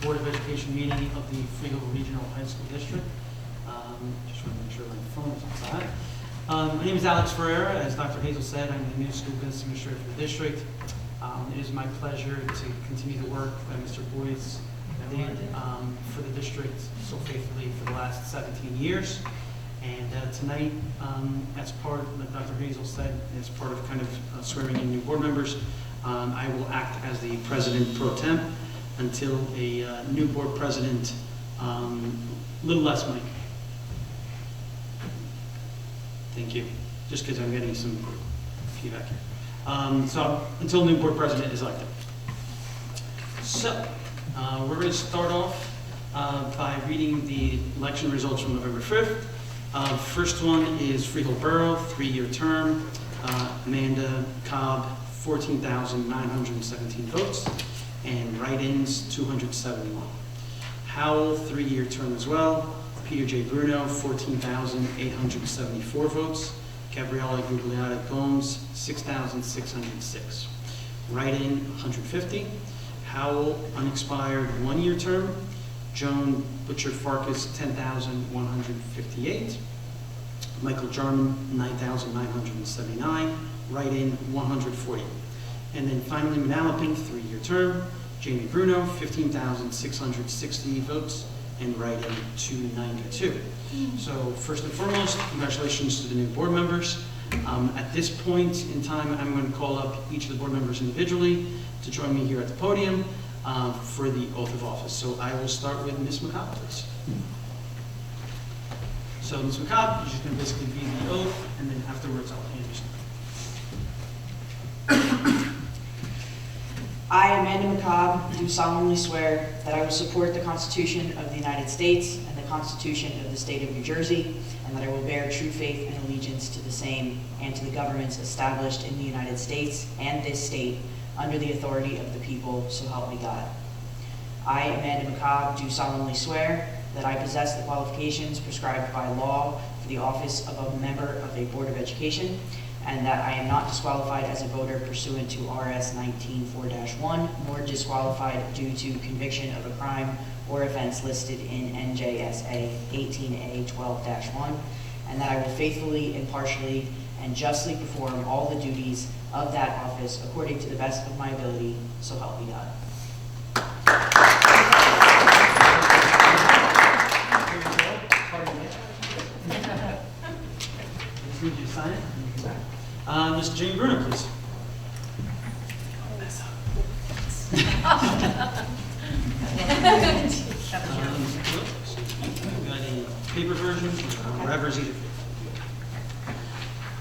Board of Education meeting of the Freehold Regional High School District. Just want to make sure my phone is on side. My name is Alex Ferreira. As Dr. Hazel said, I'm the new school business administrator for the district. It is my pleasure to continue the work that Mr. Boyce did for the district so faithfully for the last 17 years. And tonight, as part, like Dr. Hazel said, as part of kind of swearing in new board members, I will act as the president pro temp until a new board president, little less Mike. Thank you. Just because I'm getting some feedback here. So until new board president is elected. So we're going to start off by reading the election results from November 5th. First one is Freehold Borough, 3-year term. Amanda Cobb, 14,917 votes, and write-ins, 271. Howell, 3-year term as well. Peter J. Bruno, 14,874 votes. Gabriella Gugliotta Gomes, 6,606. Write-in, 150. Howell, unexpired, 1-year term. Joan Butcher Farkas, 10,158. Michael Jarman, 9,979. Write-in, 140. And then finally, Manalapan, 3-year term. Jamie Bruno, 15,660 votes, and write-in, 292. So first and foremost, congratulations to the new board members. At this point in time, I'm going to call up each of the board members individually to join me here at the podium for the oath of office. So I will start with Ms. McCobb, please. So Ms. McCobb, you're just going to basically read the oath, and then afterwards I'll hand you something. I, Amanda McCobb, do solemnly swear that I will support the Constitution of the United States and the Constitution of the State of New Jersey, and that I will bear true faith and allegiance to the same and to the governments established in the United States and this state under the authority of the people, so help me God. I, Amanda McCobb, do solemnly swear that I possess the qualifications prescribed by law for the office of a member of a Board of Education, and that I am not disqualified as a voter pursuant to RS 19-4-1, nor disqualified due to conviction of a crime or offense listed in NJSA 18A-12-1, and that I will faithfully, impartially, and justly perform all the duties of that office according to the best of my ability, so help me God. Need you to sign it. Mr. Jamie Bruno, please. We've got a paper version, wherever's easier.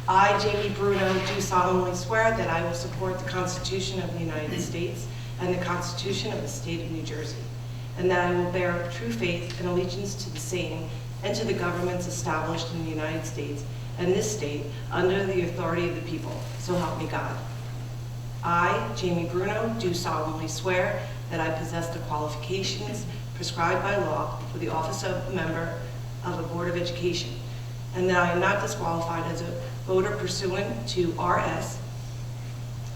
I, Jamie Bruno, do solemnly swear that I will support the Constitution of the United States and the Constitution of the State of New Jersey, and that I will bear true faith and allegiance to the same and to the governments established in the United States and this state under the authority of the people, so help me God. I, Jamie Bruno, do solemnly swear that I possess the qualifications prescribed by law for the office of a member of a Board of Education, and that I am not disqualified as a voter pursuant to RS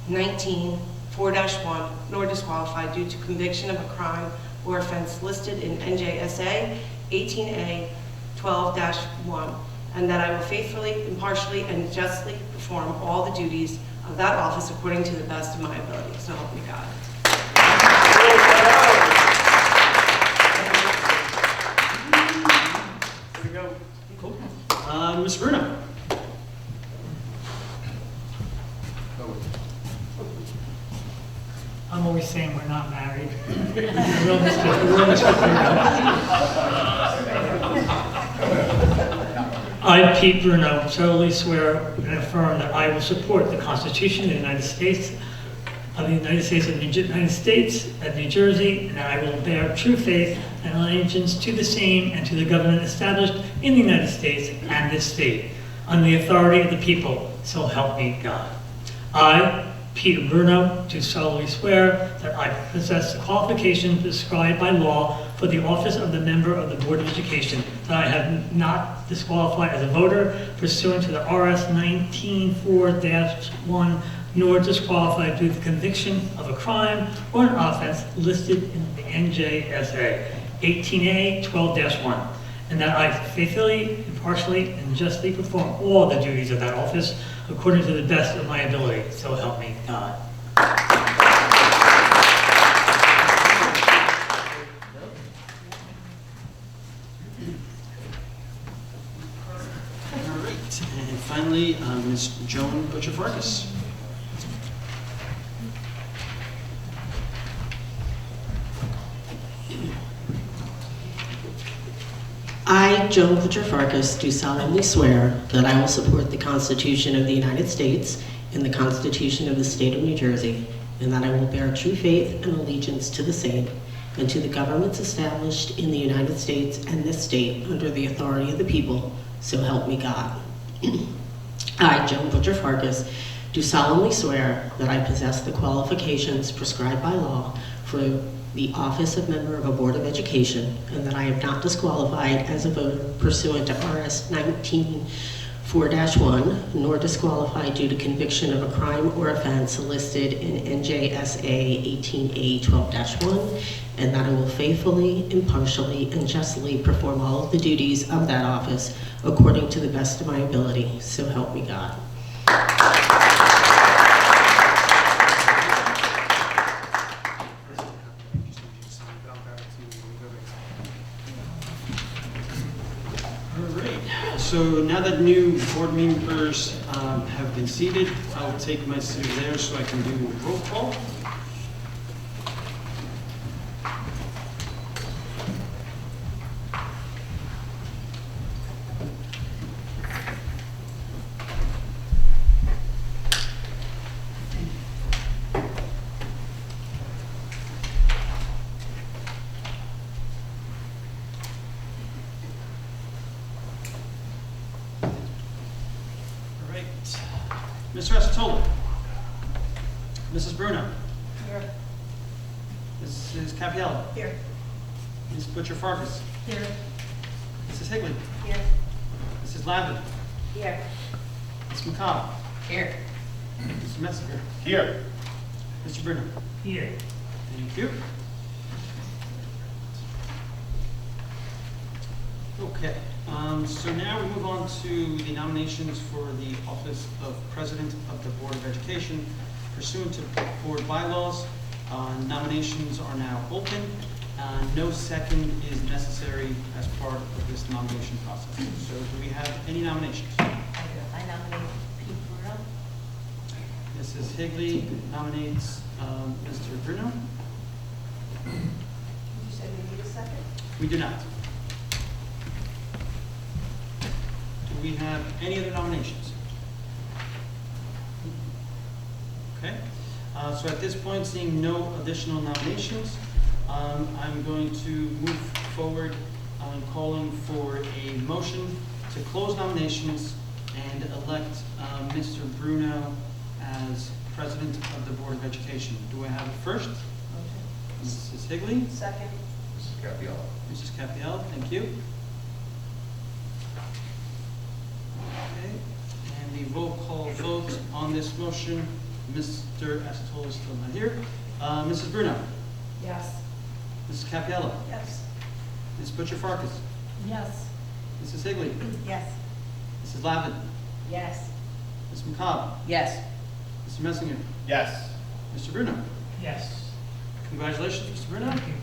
19-4-1, nor disqualified due to conviction of a crime or offense listed in NJSA 18A-12-1, and that I will faithfully, impartially, and justly perform all the duties of that office according to the best of my ability. So help me God. There we go. Cool. Ms. Bruno. I'm always saying we're not married. I, Pete Bruno, solemnly swear and affirm that I will support the Constitution of the United States of New Jersey, and that I will bear true faith and allegiance to the same and to the government established in the United States and this state, under the authority of the people, so help me God. I, Peter Bruno, do solemnly swear that I possess the qualifications prescribed by law for the office of the member of the Board of Education, that I have not disqualified as a voter pursuant to the RS 19-4-1, nor disqualified due to the conviction of a crime or an offense listed in the NJSA 18A 12-1, and that I faithfully, impartially, and justly perform all the duties of that office according to the best of my ability. So help me God. All right, and finally, Ms. Joan Butcher-Farkas. I, Joan Butcher-Farkas, do solemnly swear that I will support the Constitution of the United States and the Constitution of the State of New Jersey, and that I will bear true faith and allegiance to the same and to the governments established in the United States and this state under the authority of the people, so help me God. I, Joan Butcher-Farkas, do solemnly swear that I possess the qualifications prescribed by law for the office of member of a Board of Education, and that I am not disqualified as a voter pursuant to RS 19-4-1, nor disqualified due to conviction of a crime or offense listed in NJSA 18A 12-1, and that I will faithfully, impartially, and justly perform all of the duties of that office according to the best of my ability. So help me God. So now that new board members have been seated, I'll take my seat there so I can do a roll call. Mr. Asatola. Mrs. Bruno. Here. Mrs. Capiello. Here. Ms. Butcher-Farkas. Here. Mrs. Higley. Here. Mrs. Lavin. Here. Ms. McCobb. Here. Mr. Messinger. Here. Mr. Bruno. Here. Thank you. Okay, so now we move on to the nominations for the office of President of the Board of Education. Pursuant to board bylaws, nominations are now open. No second is necessary as part of this nomination process. So do we have any nominations? I nominate Pete Bruno. Mrs. Higley nominates Mr. Bruno. You said we need a second? We do not. Do we have any other nominations? Okay. So at this point, seeing no additional nominations, I'm going to move forward on calling for a motion to close nominations and elect Mr. Bruno as President of the Board of Education. Do I have it first? Motion. Mrs. Higley? Second. Mrs. Capiello. Mrs. Capiello, thank you. Okay, and the roll call vote on this motion, Mr. Asatola is still not here. Mrs. Bruno? Yes. Mrs. Capiello? Yes. Ms. Butcher-Farkas? Yes. Mrs. Higley? Yes. Mrs. Lavin? Yes. Ms. McCobb? Yes. Mr. Messinger? Yes. Mr. Bruno? Yes. Congratulations, Mr. Bruno. Thank you.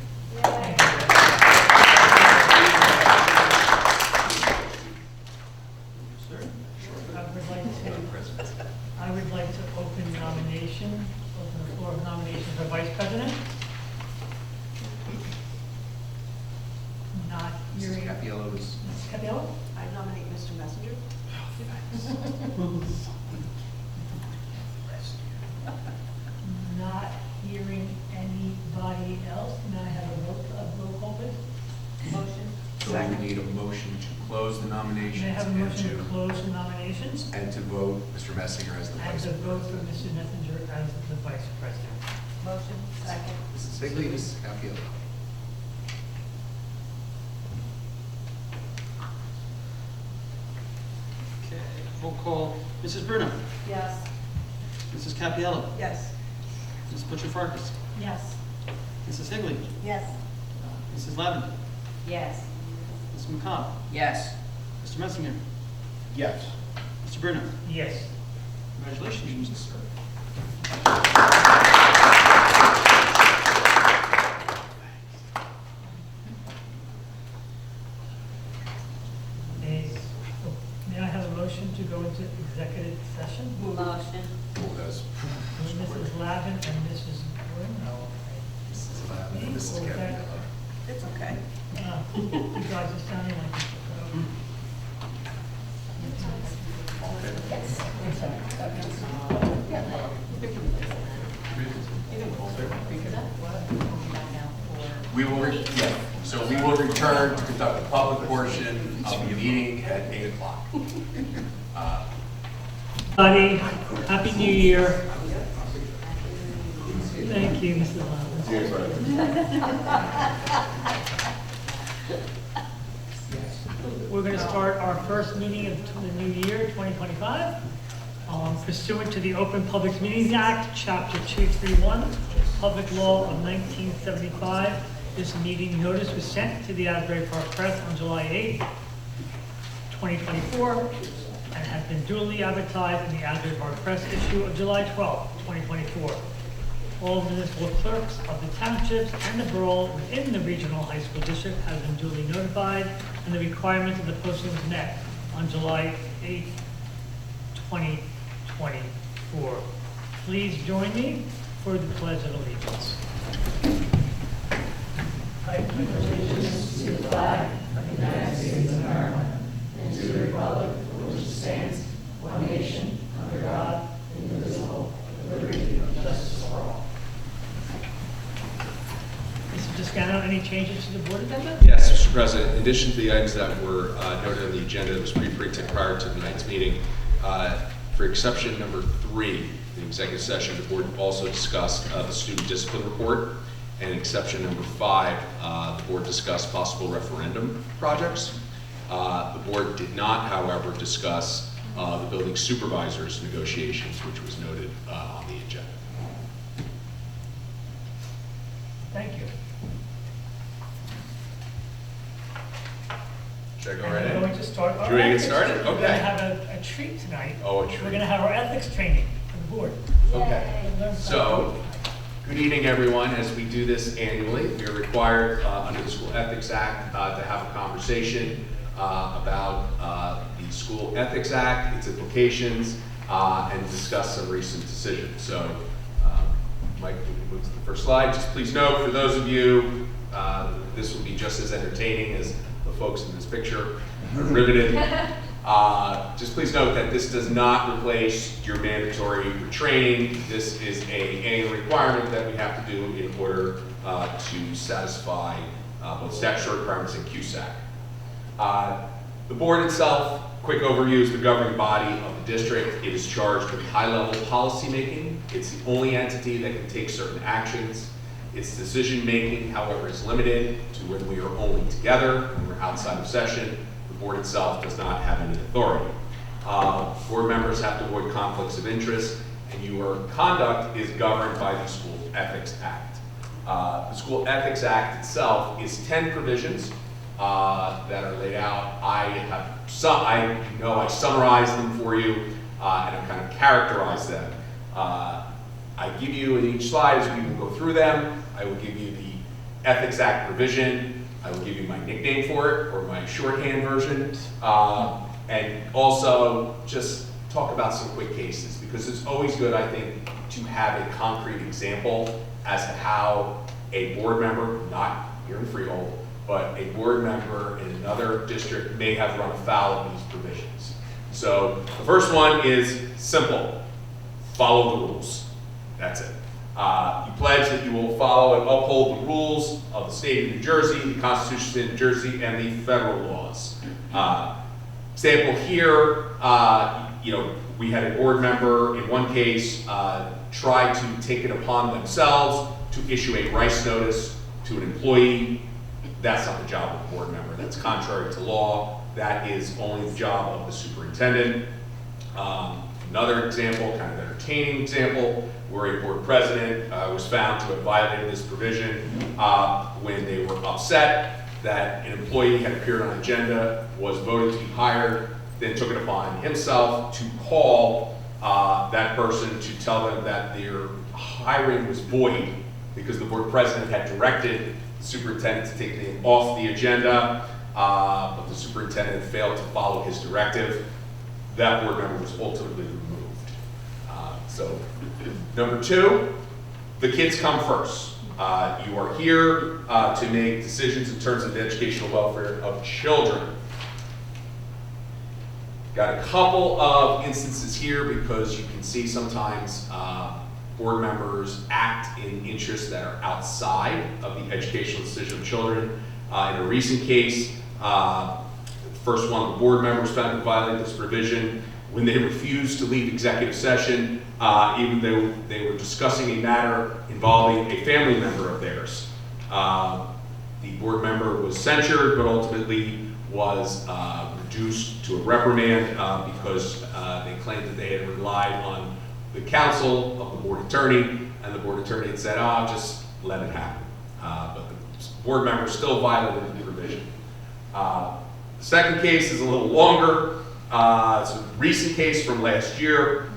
Sir? I would like to open nomination, open the floor of nomination for Vice President. Not Mrs. hearing. Capiello is. Mrs. Capello? I nominate Mr. Messenger. Not hearing anybody else. May I have a roll call, please? Motion. So we need a motion to close the nominations May I have a and motion to close the nominations and to vote Mr. Messinger as the and vice to president. vote for Mr. Messenger as the Vice President? Motion. Second. Mrs. Higley, Mrs. Capiello. Okay, roll call. Mrs. Bruno? Yes. Mrs. Capiello. Yes. Mrs. Butcher Farkas. Yes. Mrs. Higley. Yes. Mrs. Lavin. Yes. Mrs. McCobb. Yes. Mr. Messinger. Yes. Mr. Bruno. Yes. Congratulations, Mrs. May I have a motion to go into executive session? Motion. Who does? Mrs. Lavin and Mrs. Bruno. Mrs. Lavin, Mrs. Okay. Capiello. It's okay. You guys are sounding like. So we will return to conduct the public portion of the meeting at 8 o'clock. Everybody, Happy New Year. Thank you, Mr. Lavin. We're going to start our first meeting of the new year, 2025. Pursuant to the Open Public Meetings Act, Chapter 231, Public Law of 1975, this meeting notice was sent to the Asbury Park Press on July 8, 2024, and has been duly advertised in the Asbury Park Press issue of July 12, 2024. All municipal clerks of the townships and the borough within the regional high school district have been duly notified, and the requirements of the posting was met on July 8, 2024. Please join me for the Pledge of Allegiance. I pledge allegiance to the flag of the United States of America and to the republic for which it stands, one nation, under God, indivisible, with liberty and justice for all. Mr. Toscano, any changes to the board agenda? Yes, Mr. President. In addition to the items that were noted on the agenda that was pre-printed prior to tonight's meeting, for exception number 3, the executive session, the board also discussed the student discipline report. And exception number 5, the board discussed possible referendum projects. The board did not, however, discuss the building supervisor's negotiations, which was noted on the agenda. Thank you. Should I go And right we're in? going to start our You ready to get ethics started? training. We're going to Okay. have a treat tonight. Oh, a We're treat. going to have our ethics training for the board. Okay. So, good evening, everyone. As we do this annually, we are required under the School Ethics Act to have a conversation about the School Ethics Act, its implications, and discuss some recent decisions. So, Mike, we can move to the first slide. Just please note, for those of you, this will be just as entertaining as the folks in this picture are riveted. Just please note that this does not replace your mandatory training. This is an annual requirement that we have to do in order to satisfy both statutory requirements and QSAC. The board itself, quick overview, is the governing body of the district. It is charged with high-level policy making. It's the only entity that can take certain actions. Its decision-making, however, is limited to when we are only together, when we're outside of session. The board itself does not have any authority. Board members have to avoid conflicts of interest, and your conduct is governed by the School Ethics Act. The School Ethics Act itself is 10 provisions that are laid out. I summarized them for you, and I've kind of characterized them. I give you in each slide, as we will go through them, I will give you the Ethics Act provision, I will give you my nickname for it, or my shorthand version, and also just talk about some quick cases, because it's always good, I think, to have a concrete example as to how a board member, not here in Freehold, but a board member in another district may have run afoul of these provisions. So the first one is simple: follow the rules. That's it. You pledge that you will follow and uphold the rules of the state of New Jersey, the Constitution of New Jersey, and the federal laws. Example here, we had a board member in one case try to take it upon themselves to issue a rice notice to an employee. That's not the job of a board member. That's contrary to law. That is only the job of the superintendent. Another example, kind of entertaining example, where a board president was found to have violated this provision when they were upset that an employee had appeared on an agenda, was voted to be hired, then took it upon himself to call that person to tell them that their hiring was void because the board president had directed the superintendent to take the name off the agenda, but the superintendent failed to follow his directive. That board member was ultimately removed. So, number two, the kids come first. You are here to make decisions in terms of the educational welfare of children. Got a couple of instances here because you can see sometimes board members act in interests that are outside of the educational decision of children. In a recent case, the first one, the board members found to violate this provision when they refused to leave executive session, even though they were discussing a matter involving a family member of theirs. The board member was censured, but ultimately was reduced to a reprimand because they claimed that they had relied on the counsel of the board attorney, and the board attorney had said, just let it happen. But the board member still violated the provision. The second case is a little longer. It's a recent case from last year.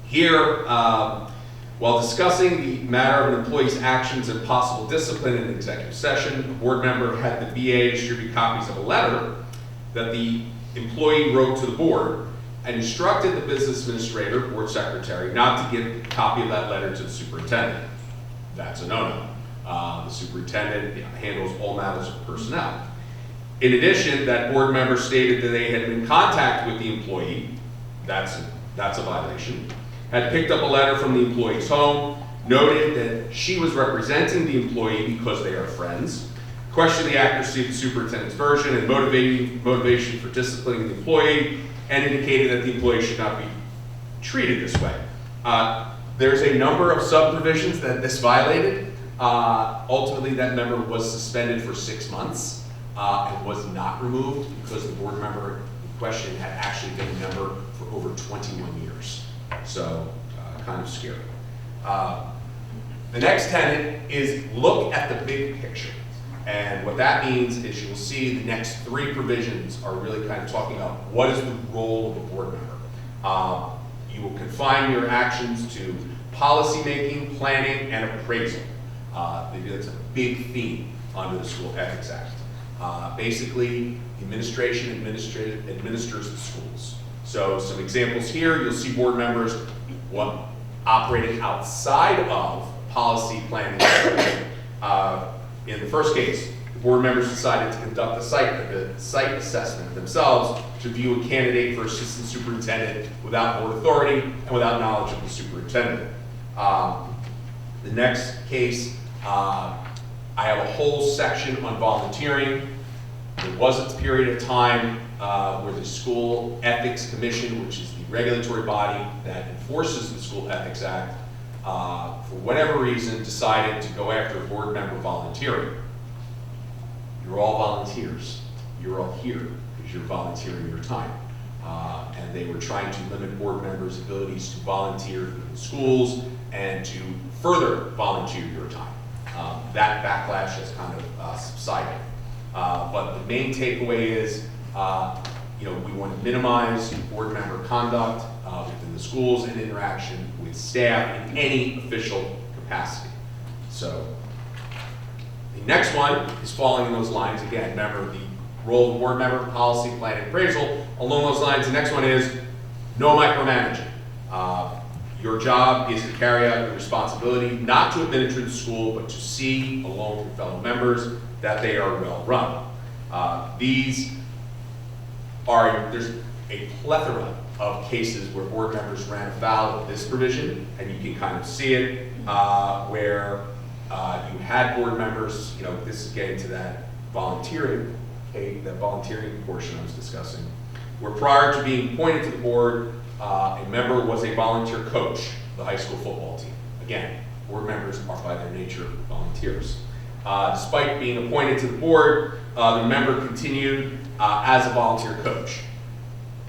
Here, while discussing the matter of an employee's actions and possible discipline in an executive session, a board member had the VA distribute copies of a letter that the employee wrote to the board and instructed the business administrator, board secretary, not to give a copy of that letter to the superintendent. That's a no-no. The superintendent handles all matters of personnel. In addition, that board member stated that they had been in contact with the employee. That's a violation. Had picked up a letter from the employee's home, noted that she was representing the employee because they are friends, questioned the accuracy of the superintendent's version and motivation for disciplining the employee, and indicated that the employee should not be treated this way. There's a number of sub-provisions that this violated. Ultimately, that member was suspended for 6 months. And was not removed because the board member in question had actually been a member for over 21 years. So, kind of scary. The next tenet is look at the big picture. And what that means is you'll see the next 3 provisions are really kind of talking about what is the role of a board member. You will confine your actions to policy making, planning, and appraisal. That's a big theme under the School Ethics Act. Basically, the administration administers the schools. So some examples here, you'll see board members operating outside of policy planning. In the first case, the board members decided to conduct a site assessment themselves to view a candidate for assistant superintendent without board authority and without knowledge of the superintendent. The next case, I have a whole section on volunteering. There was a period of time where the School Ethics Commission, which is the regulatory body that enforces the School Ethics Act, for whatever reason decided to go after a board member volunteering. You're all volunteers. You're all here because you're volunteering your time. And they were trying to limit board members' abilities to volunteer in the schools and to further volunteer your time. That backlash has kind of subsided. But the main takeaway is, we want to minimize board member conduct within the schools and interaction with staff in any official capacity. So the next one is falling in those lines. Again, remember the role of the board member, policy, planning, appraisal. Along those lines, the next one is no micromanaging. Your job is to carry out your responsibility, not to administer the school, but to see, along with your fellow members, that they are well run. There's a plethora of cases where board members ran afoul of this provision, and you can kind of see it, where you had board members, this is getting to that volunteering portion I was discussing, where prior to being appointed to the board, a member was a volunteer coach of the high school football team. Again, board members are by their nature volunteers. Despite being appointed to the board, the member continued as a volunteer coach.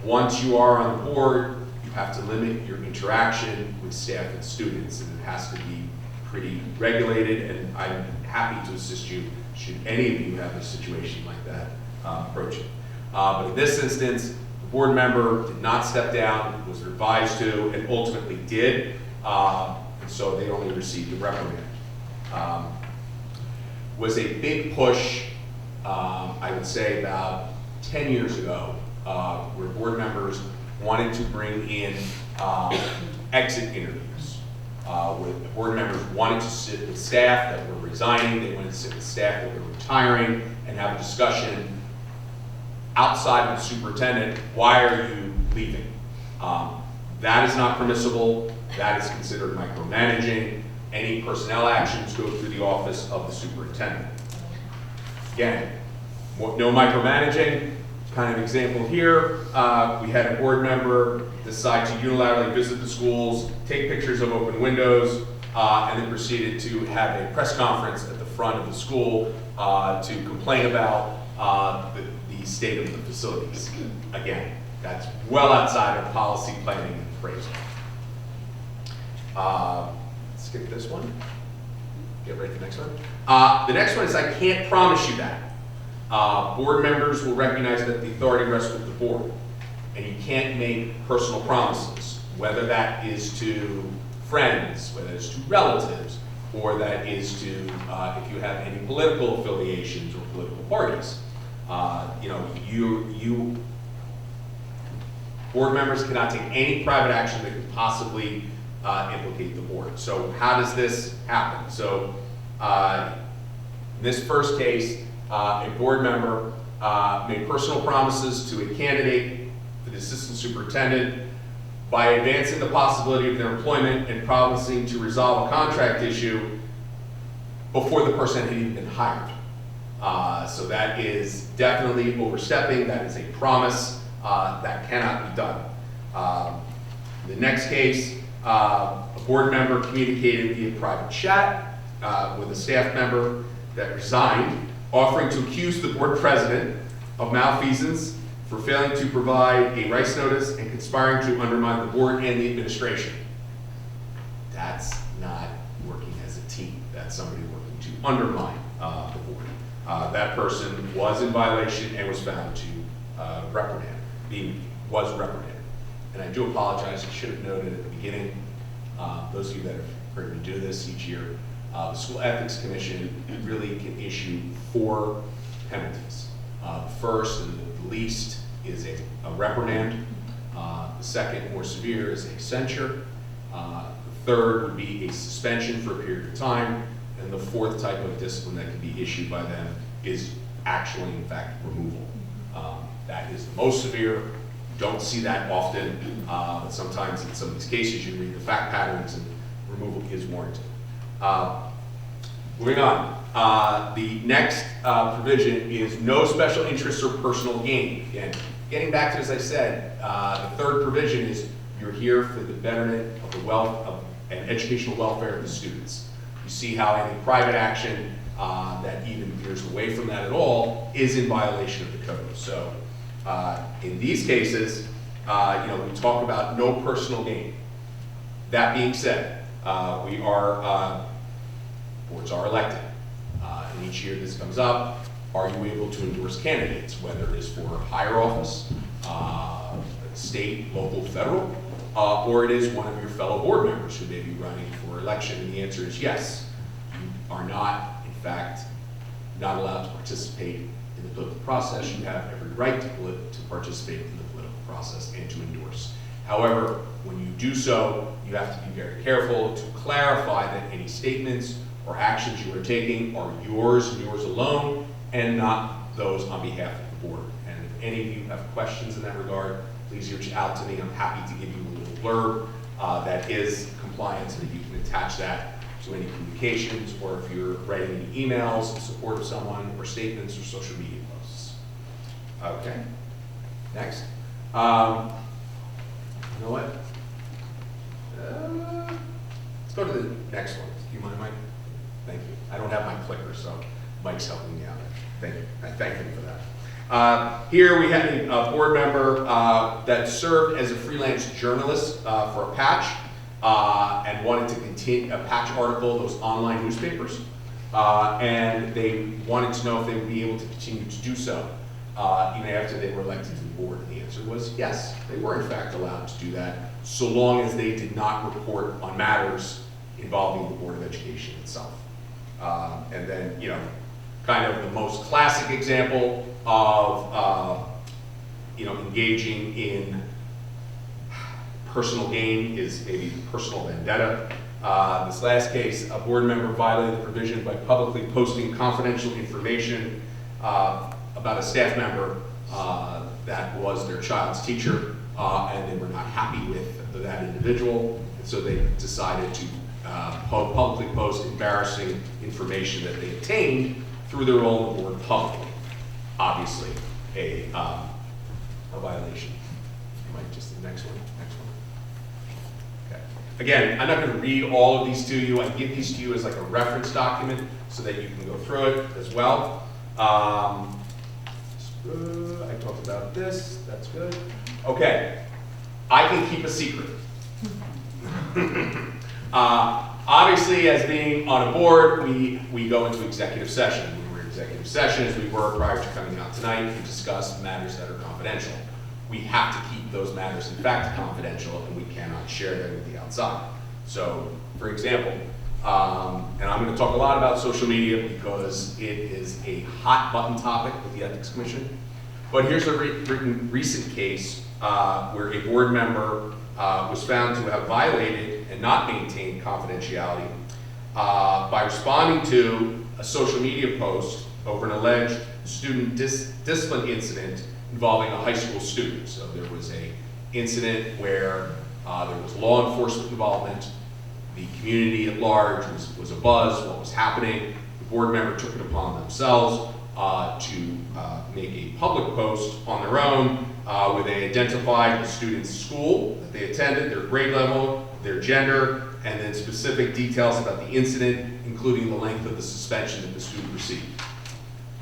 Once you are on the board, you have to limit your interaction with staff and students, and it has to be pretty regulated, and I'm happy to assist you should any of you have a situation like that approaching. But in this instance, the board member did not step down, was advised to, and ultimately did, and so they only received a reprimand. Was a big push, I would say about 10 years ago, where board members wanted to bring in exit interviews, where the board members wanted to sit with staff that were resigning, they wanted to sit with staff that were retiring, and have a discussion outside of the superintendent, why are you leaving? That is not permissible, that is considered micromanaging. Any personnel actions go through the office of the superintendent. Again, no micromanaging. Kind of example here, we had a board member decide to unilaterally visit the schools, take pictures of open windows, and then proceeded to have a press conference at the front of the school to complain about the state of the facilities. Again, that's well outside of policy, planning, and appraisal. Skip this one. Get ready for the next one. The next one is I can't promise you that. Board members will recognize that the authority rests with the board, and you can't make personal promises, whether that is to friends, whether it's to relatives, or that is to if you have any political affiliations or political parties. Board members cannot take any private action that could possibly implicate the board. So how does this happen? So in this first case, a board member made personal promises to a candidate for the assistant superintendent by advancing the possibility of their employment and promising to resolve a contract issue before the person had even been hired. So that is definitely overstepping. That is a promise that cannot be done. In the next case, a board member communicated via private chat with a staff member that resigned, offering to accuse the board president of malfeasance for failing to provide a rights notice and conspiring to undermine the board and the administration. That's not working as a team. That's somebody working to undermine the board. That person was in violation and was found to was reprimanded. And I do apologize, I should have noted at the beginning, those of you that have heard me do this each year, the School Ethics Commission really can issue 4 penalties. The first and the least is a reprimand. The second, more severe, is a censure. The third would be a suspension for a period of time. And the fourth type of discipline that can be issued by them is actually, in fact, removal. That is the most severe. Don't see that often, but sometimes in some of these cases you read the fact patterns and removal is warranted. Moving on, the next provision is no special interest or personal gain. Again, getting back to, as I said, the third provision is you're here for the betterment of the and educational welfare of the students. You see how any private action that even veers away from that at all is in violation of the code. So in these cases, we talk about no personal gain. That being said, boards are elected. And each year this comes up, are you able to endorse candidates, whether it is for higher office, state, local, federal, or it is one of your fellow board members who may be running for election? And the answer is yes. You are not, in fact, not allowed to participate in the political process. You have every right to participate in the political process and to endorse. However, when you do so, you have to be very careful to clarify that any statements or actions you are taking are yours and yours alone, and not those on behalf of the board. And if any of you have questions in that regard, please reach out to me. I'm happy to give you a little blurb that is compliant so that you can attach that to any communications, or if you're writing any emails in support of someone, or statements or social media posts. Okay, next. You know what? Let's go to the next one. Do you mind, Mike? Thank you. I don't have my clicker, so Mike's helping me out. Thank you. I thank him for that. Here we had a board member that served as a freelance journalist for a patch and wanted to continue a patch article, those online newspapers, and they wanted to know if they would be able to continue to do so even after they were elected to the board. And the answer was yes, they were in fact allowed to do that, so long as they did not report on matters involving the Board of Education itself. And then, you know, kind of the most classic example of, you know, engaging in personal gain is maybe personal vendetta. This last case, a board member violated the provision by publicly posting confidential information about a staff member that was their child's teacher, and they were not happy with that individual, and so they decided to publicly post embarrassing information that they obtained through their own board publicly. Obviously, a violation. Mike, just the next one. Okay. Again, I'm not going to read all of these to you. I give these to you as like a reference document so that you can go through it as well. I talked about this. That's good. Okay. I can keep a secret. Obviously, as being on a board, we go into executive session. We were in executive session, as we were prior to coming out tonight, to discuss matters that are confidential. We have to keep those matters, in fact, confidential, and we cannot share them with the outside. So, for example, and I'm going to talk a lot about social media because it is a hot button topic with the Ethics Commission. But here's a recent case where a board member was found to have violated and not maintained confidentiality by responding to a social media post over an alleged student discipline incident involving a high school student. So there was an incident where there was law enforcement involvement, the community at large was abuzz what was happening. The board member took it upon themselves to make a public post on their own where they identified the student's school that they attended, their grade level, their gender, and then specific details about the incident, including the length of the suspension that the student received.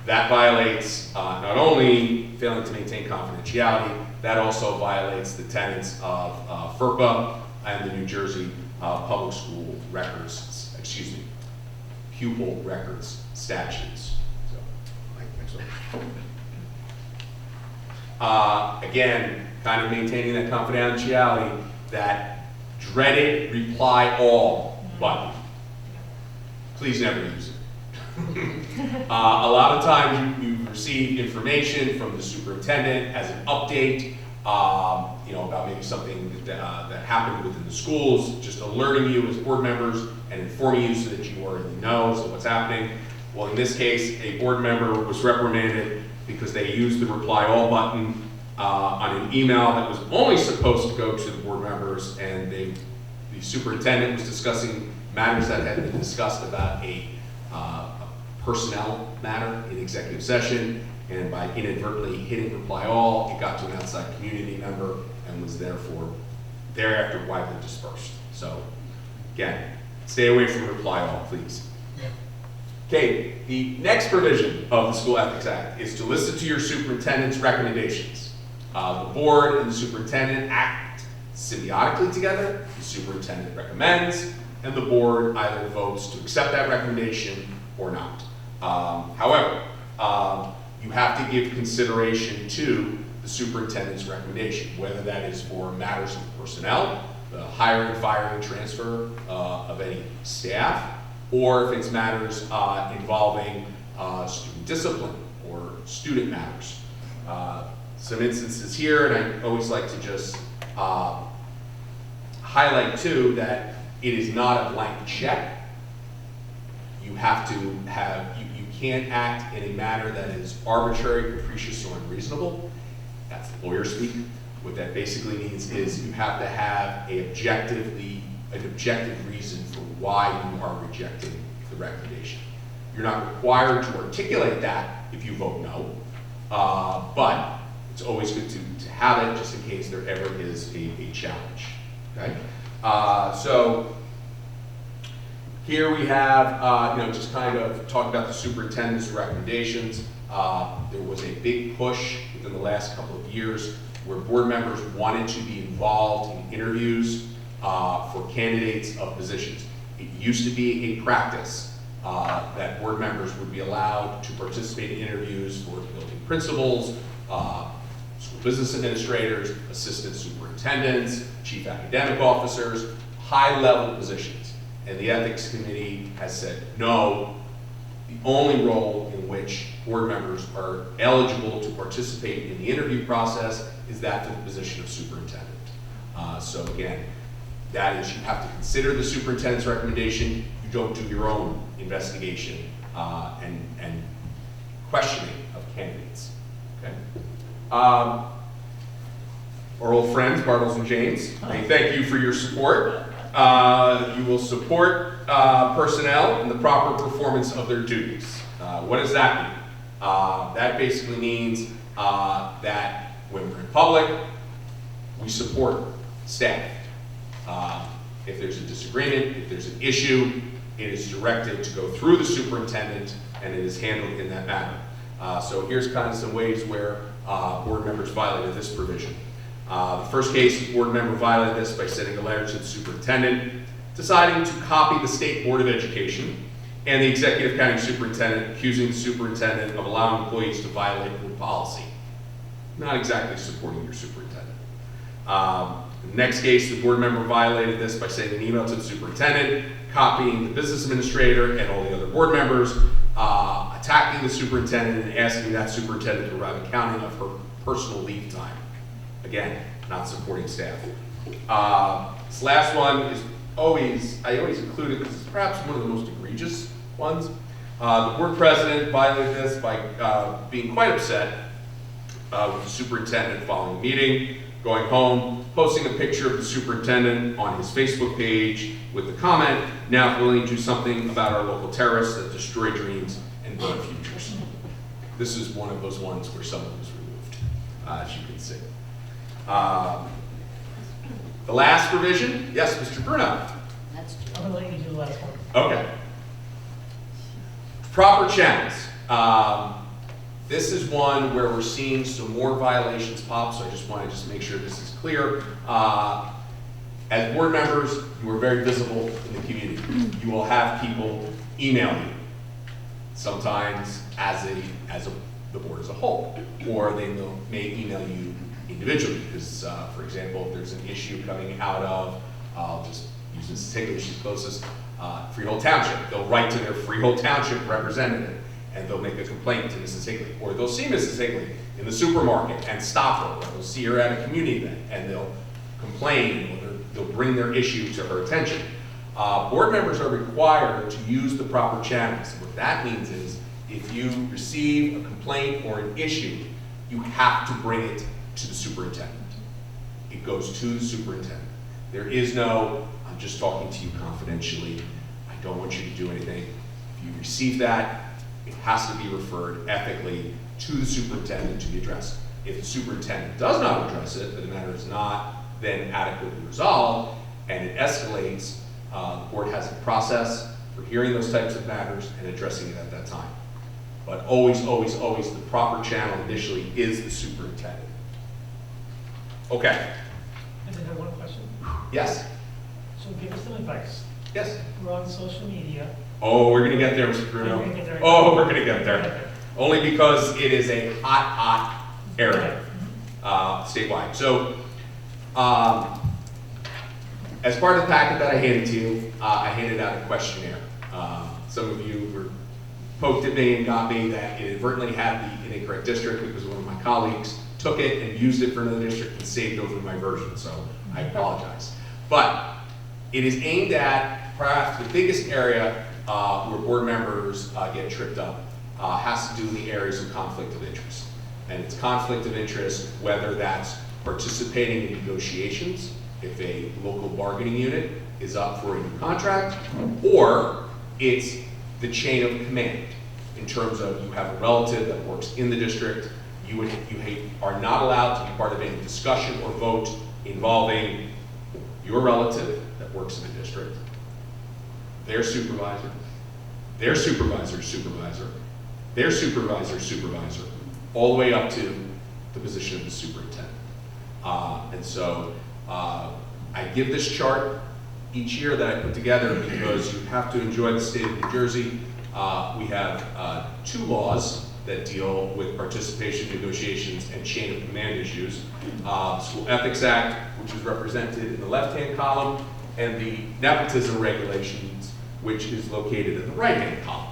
That violates not only failing to maintain confidentiality, that also violates the tenets of FERPA and the New Jersey Public School Records, Pupil Records Statutes. So, next one. Again, kind of maintaining that confidentiality, that dreaded reply all button. Please never use it. A lot of times you receive information from the superintendent as an update, you know, about maybe something that happened within the schools, just alerting you as board members and informing you so that you already know what's happening. Well, in this case, a board member was reprimanded because they used the reply all button on an email that was only supposed to go to the board members, and the superintendent was discussing matters that had been discussed about a personnel matter in executive session, and by inadvertently hitting reply all, it got to an outside community member and was therefore thereafter widely dispersed. So again, stay away from reply all, please. Okay, the next provision of the School Ethics Act is to listen to your superintendent's recommendations. The board and the superintendent act symbiotically together. The superintendent recommends, and the board either votes to accept that recommendation or not. However, you have to give consideration to the superintendent's recommendation, whether that is for matters of personnel, the hiring, firing, transfer of any staff, or if it's matters involving student discipline or student matters. Some instances here, and I always like to just highlight too that it is not a blank check. You have to have, you can't act in a manner that is arbitrary, capricious, or unreasonable. That's lawyer speak. What that basically means is you have to have an objective reason for why you are rejecting the recommendation. You're not required to articulate that if you vote no, but it's always good to have it just in case there ever is a challenge. Okay? So Here we have, just kind of talking about the superintendent's recommendations. There was a big push within the last couple of years where board members wanted to be involved in interviews for candidates of positions. It used to be a practice that board members would be allowed to participate in interviews for building principals, school business administrators, assistant superintendents, chief academic officers, high-level positions. And the ethics committee has said, no, the only role in which board members are eligible to participate in the interview process is that for the position of superintendent. So again, that is, you have to consider the superintendent's recommendation. You don't do your own investigation and questioning of candidates. Okay. Our old friends, Bartles and James, they thank you for your support. You will support personnel in the proper performance of their duties. What does that mean? That basically means that when we're in public, we support staff. If there's a disagreement, if there's an issue, it is directed to go through the superintendent and it is handled in that manner. So here's kind of some ways where board members violated this provision. The first case, the board member violated this by sending a letter to the superintendent, deciding to copy the State Board of Education and the executive county superintendent, accusing the superintendent of allowing employees to violate board policy. Not exactly supporting your superintendent. The next case, the board member violated this by sending an email to the superintendent, copying the business administrator and all the other board members, attacking the superintendent and asking that superintendent to provide accounting of her personal leave time. Again, not supporting staff. This last one is I always include it because it's perhaps one of the most egregious ones. The board president violated this by being quite upset with the superintendent following the meeting, going home, posting a picture of the superintendent on his Facebook page with the comment, now willing to do something about our local terrorists that destroy dreams and burn futures. This is one of those ones where someone was removed, as you can see. The last provision, yes, Mr. Bruno. I'm gonna let you do the last one. Okay. Proper channels. This is one where we're seeing some more violations pop, so I just want to make sure this is clear. As board members, you are very visible in the community. You will have people email you, sometimes the board as a whole, or they may email you individually, because, for example, if there's an issue coming out of, I'll just use Mrs. Higley, she's closest, Freehold Township. They'll write to their Freehold Township representative, and they'll make a complaint to Mrs. Higley. Or they'll see Mrs. Higley in the supermarket and stop her, or they'll see her at a community event, and they'll complain, or they'll bring their issue to her attention. Board members are required to use the proper channels. What that means is, if you receive a complaint or an issue, you have to bring it to the superintendent. It goes to the superintendent. There is no, I'm just talking to you confidentially, I don't want you to do anything. If you receive that, it has to be referred ethically to the superintendent to be addressed. If the superintendent does not address it, then the matter is not then adequately resolved, and it escalates, the board has a process for hearing those types of matters and addressing it at that time. But always, always, always, the proper channel initially is the superintendent. Okay. I just have one question. Yes. So give us some advice. Yes. We're on social media. Oh, we're going to get there, Mr. Bruno. We're gonna get there. Oh, we're going to get there. Only because it is a hot, hot area statewide. So, as part of the packet that I handed to you, I handed out a questionnaire. Some of you were poked at me and got me that it inadvertently had the incorrect district because one of my colleagues took it and used it for another district and saved over my version, so I apologize. But it is aimed at perhaps the biggest area where board members get tripped up, has to do in the areas of conflict of interest. And it's conflict of interest, whether that's participating in negotiations, if a local bargaining unit is up for a new contract, or it's the chain of command in terms of you have a relative that works in the district, you are not allowed to be part of any discussion or vote involving your relative that works in the district, their supervisor, their supervisor's supervisor, their supervisor's supervisor, all the way up to the position of the superintendent. And so I give this chart each year that I put together because you have to enjoy the state of New Jersey. We have 2 laws that deal with participation negotiations and chain of command issues. The School Ethics Act, which is represented in the left-hand column, and the nepotism regulations, which is located in the right-hand column.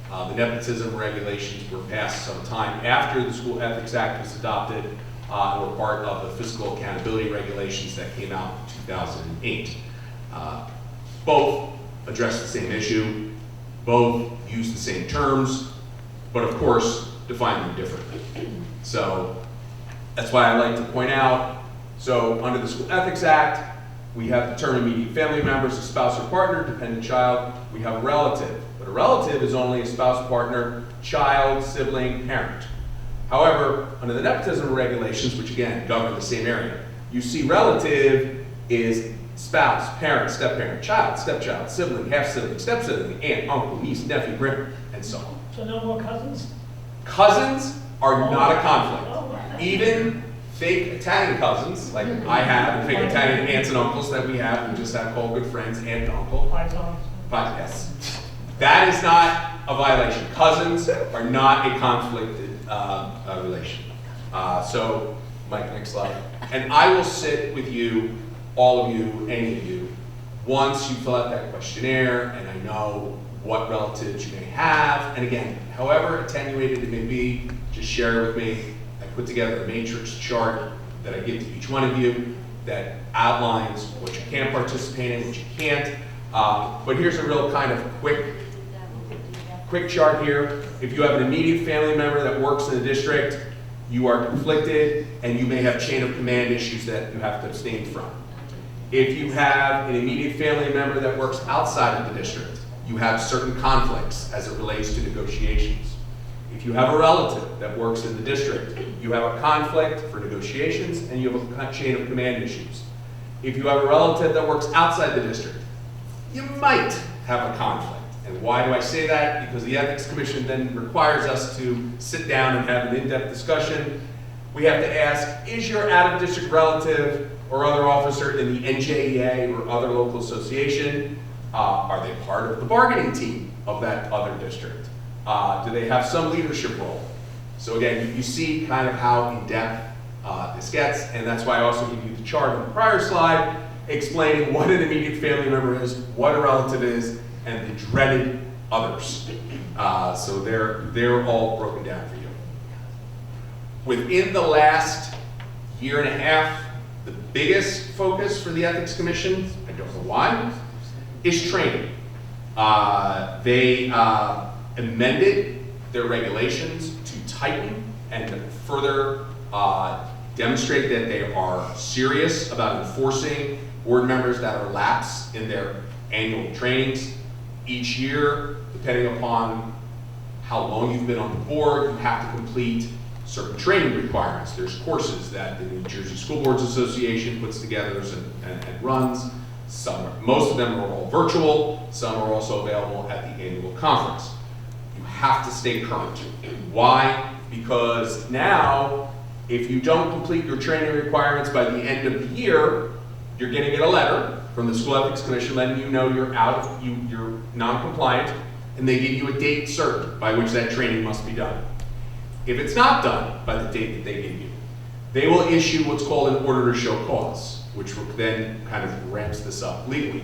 The nepotism regulations were passed some time after the School Ethics Act was adopted, and were part of the fiscal accountability regulations that came out in 2008. Both address the same issue, both use the same terms, but of course, define them differently. So that's why I like to point out, so under the School Ethics Act, we have the term immediate family members, a spouse or partner, dependent child. We have a relative, but a relative is only a spouse, partner, child, sibling, parent. However, under the nepotism regulations, which again govern the same area, you see relative is spouse, parent, step-parent, child, stepchild, sibling, half-sibling, step-sibling, aunt, uncle, niece, nephew, grandparent, and so on. So no more cousins? Cousins are not a conflict. Even fake Italian cousins, like I have, and fake Italian aunts and uncles that we have, we just have called good friends, aunt and uncle. But yes, that is not a violation. Cousins are not a conflicted relation. So, Mike, next slide. And I will sit with you, all of you, any of you, once you fill out that questionnaire and I know what relatives you may have. And again, however attenuated it may be, just share it with me. I put together a matrix chart that I give to each one of you that outlines what you can participate in, what you can't. But here's a real kind of quick chart here. If you have an immediate family member that works in the district, you are conflicted and you may have chain of command issues that you have to abstain from. If you have an immediate family member that works outside of the district, you have certain conflicts as it relates to negotiations. If you have a relative that works in the district, you have a conflict for negotiations and you have a chain of command issues. If you have a relative that works outside the district, you might have a conflict. And why do I say that? Because the Ethics Commission then requires us to sit down and have an in-depth discussion. We have to ask, is your out-of-district relative or other officer in the NJEA or other local association, are they part of the bargaining team of that other district? Do they have some leadership role? So again, you see kind of how in-depth this gets, and that's why I also give you the chart on the prior slide explaining what an immediate family member is, what a relative is, and the dreaded others. So they're all broken down for you. Within the last year and a half, the biggest focus for the Ethics Commission, I don't know why, is training. They amended their regulations to tighten and further demonstrate that they are serious about enforcing board members that are lapsed in their annual trainings. Each year, depending upon how long you've been on the board, you have to complete certain training requirements. There's courses that the New Jersey School Boards Association puts together and runs. Most of them are all virtual. Some are also available at the annual conference. You have to stay current. Why? Because now, if you don't complete your training requirements by the end of the year, you're going to get a letter from the School Ethics Commission letting you know you're you're non-compliant, and they give you a date certain by which that training must be done. If it's not done by the date that they give you, they will issue what's called an order to show cause, which will then kind of ramps this up legally.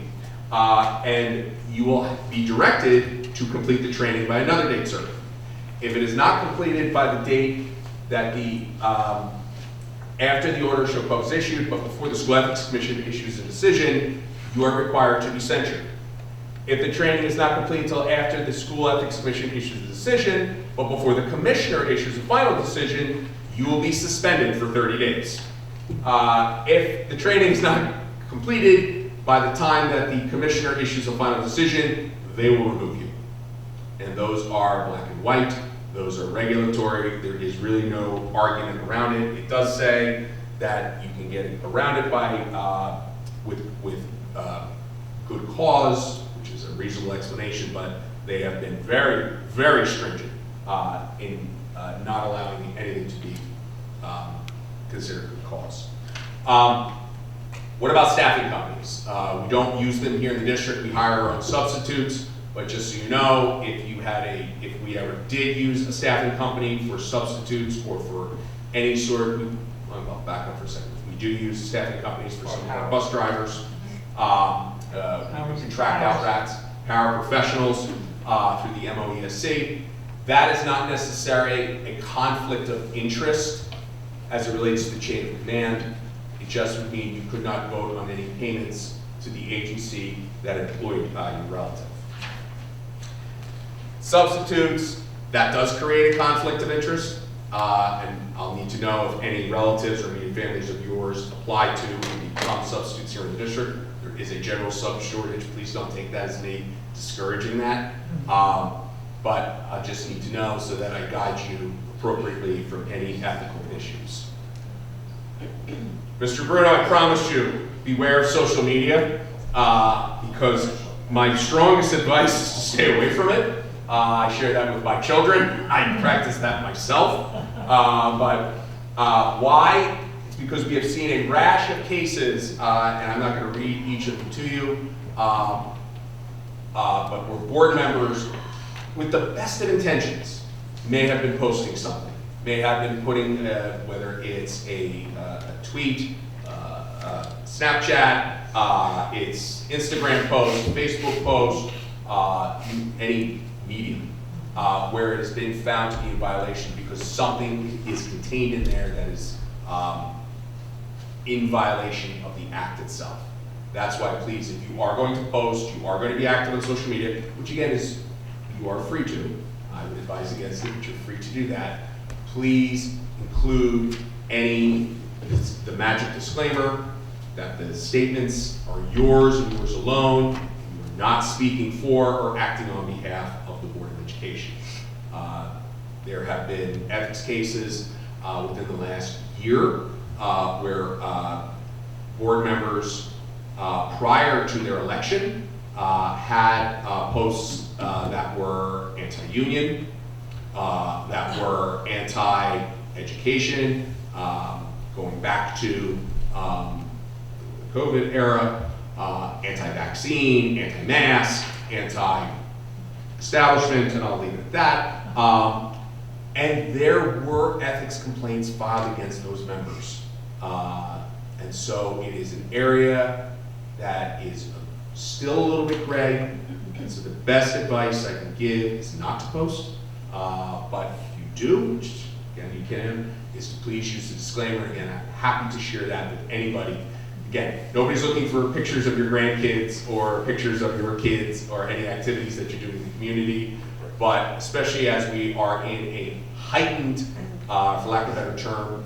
And you will be directed to complete the training by another date certain. If it is not completed by the date that after the order to show cause is issued, but before the School Ethics Commission issues a decision, you are required to be censured. If the training is not complete until after the School Ethics Commission issues a decision, but before the commissioner issues a final decision, you will be suspended for 30 days. If the training is not completed by the time that the commissioner issues a final decision, they will remove you. And those are black and white. Those are regulatory. There is really no argument around it. It does say that you can get around it by with good cause, which is a a reasonable explanation, but they have been very, very stringent in not allowing anything to be considered a cause. What about staffing companies? We don't use them here in the district. We hire our own substitutes, but just so you know, if we ever did use a staffing company for substitutes or for any sort, I'll back up for a second. We do use staffing companies for some of our bus drivers. We contract out rats, paraprofessionals through the MOESC. That is not necessarily a conflict of interest as it relates to the chain of command. It just would mean you could not vote on any payments to the agency that employed your relative. Substitutes, that does create a conflict of interest, and I'll need to know if any relatives or immediate families of yours apply to and become substitutes here in the district. There is a general sub shortage. Please don't take that as me discouraging that. But I just need to know so that I guide you appropriately from any ethical issues. Mr. Bruno, I promise you, beware of social media, because my strongest advice is to stay away from it. I share that with my children. I practice that myself. Why? It's because we have seen a rash of cases, and I'm not going to read each of them to you, but where board members, with the best of intentions, may have been posting something, may have been putting, whether it's a tweet, Snapchat, it's Instagram post, Facebook post, any medium, where it has been found to be in violation because something is contained in there that is in violation of the act itself. That's why, please, if you are going to post, you are going to be active on social media, which again is, you are free to. I would advise against it, but you're free to do that. Please include the magic disclaimer that the statements are yours and yours alone. You are not speaking for or acting on behalf of the Board of Education. There have been ethics cases within the last year where board members prior to their election had posts that were anti-union, that were anti-education, going back to the COVID era, anti-vaccine, anti-mask, anti-establishment, and I'll leave it at that. And there were ethics complaints filed against those members. And so it is an area that is still a little bit gray. And so the best advice I can give is not to post. But if you do, which again you can, is to please use the disclaimer. Again, I'm happy to share that with anybody. Again, nobody's looking for pictures of your grandkids or pictures of your kids or any activities that you're doing in the community. But especially as we are in a heightened, for lack of a better term,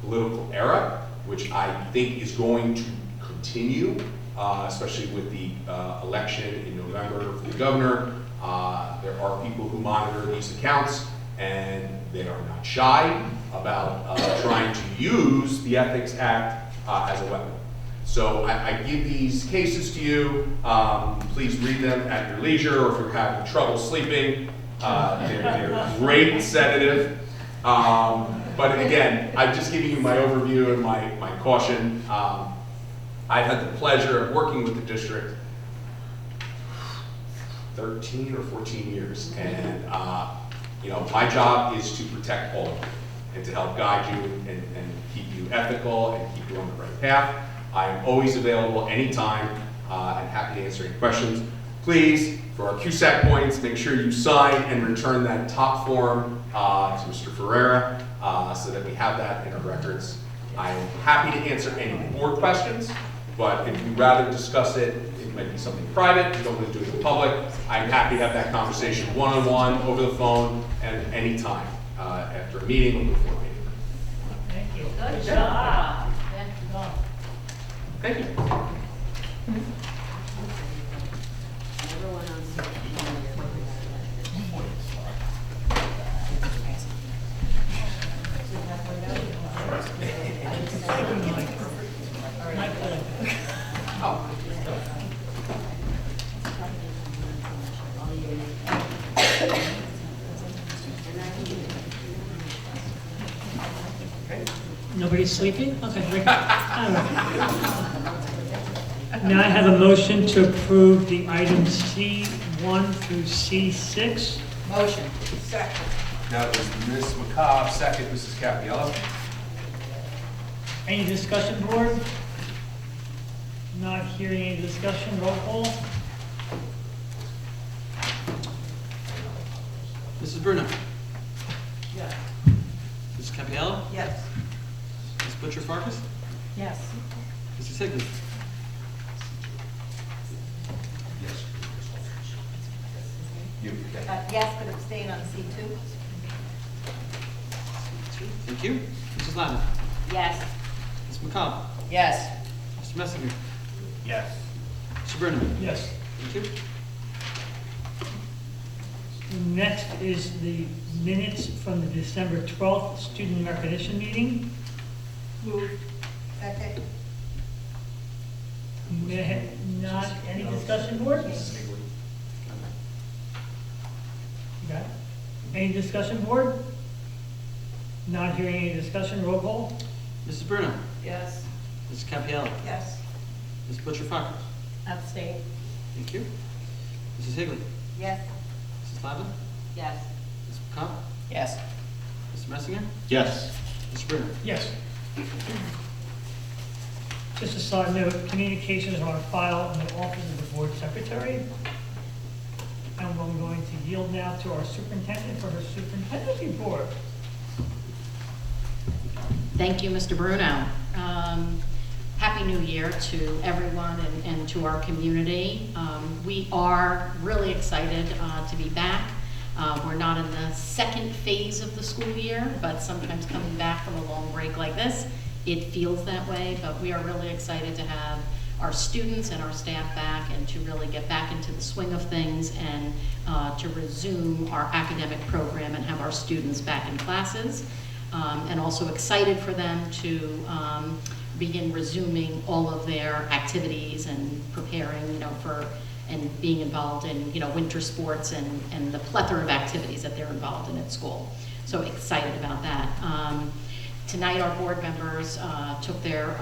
political era, which I think is going to continue, especially with the election in November for the governor. There are people who monitor these accounts, and they are not shy about trying to use the Ethics Act as a weapon. So I give these cases to you. Please read them at your leisure, or if you're having trouble sleeping. They're great sedative. But again, I'm just giving you my overview and my caution. I've had the pleasure of working with the district 13 or 14 years. And my job is to protect all of you and to help guide you and keep you ethical and keep you on the right path. I am always available anytime and happy to answer any questions. Please, for our QSAC points, make sure you sign and return that top form to Mr. Ferreira so that we have that in our records. I am happy to answer any board questions, but if you'd rather discuss it, it might be something private, you don't want to do it in public, I'm happy to have that conversation one-on-one, over the phone, and any time after a meeting or before a meeting. Thank you. Good job. Thank you. Nobody's sleeping? Okay, very good. All right. Now I have a motion to approve the items C1 through C6. Motion. Second. That was Ms. McCobb, second, Mrs. Capiello. Any discussion, board? Not hearing any discussion, roll call. Mrs. Bruno? Yes. Mrs. Capiello? Yes. Ms. Butcher Farkas? Yes. Mrs. Higley? Yes. You, Yes, but abstain on C2. Thank you. Mrs. Lavin? Yes. Ms. McCobb? Yes. Mr. Messinger? Yes. Mr. Bruno? Yes. Thank you. Next is the minutes from the December 12th student recognition meeting. Moved. Second. Not any discussion, board? Okay. Any discussion, board? Not hearing any discussion, roll call. Mrs. Bruno? Yes. Mrs. Capiello? Yes. Ms. Butcher Farkas? Abstain. Thank you. Mrs. Higley? Yes. Mrs. Lavin? Yes. Ms. McCobb? Yes. Mr. Messinger? Yes. Mr. Bruno? Yes. Just a side note, communications are on file in the office of the board secretary. And I'm going to yield now to our superintendent for her superintendent's report. Thank you, Mr. Bruno. Happy New Year to everyone and to our community. We are really excited to be back. We're not in the second phase of the school year, but sometimes coming back from a long break like this, it feels that way, but we are really excited to have our students and our staff back and to really get back into the swing of things and to resume our academic program and have our students back in classes. And also excited for them to begin resuming all of their activities and preparing, for and being involved in, winter sports and the plethora of activities that they're involved in at school. So excited about that. Tonight, our board members took their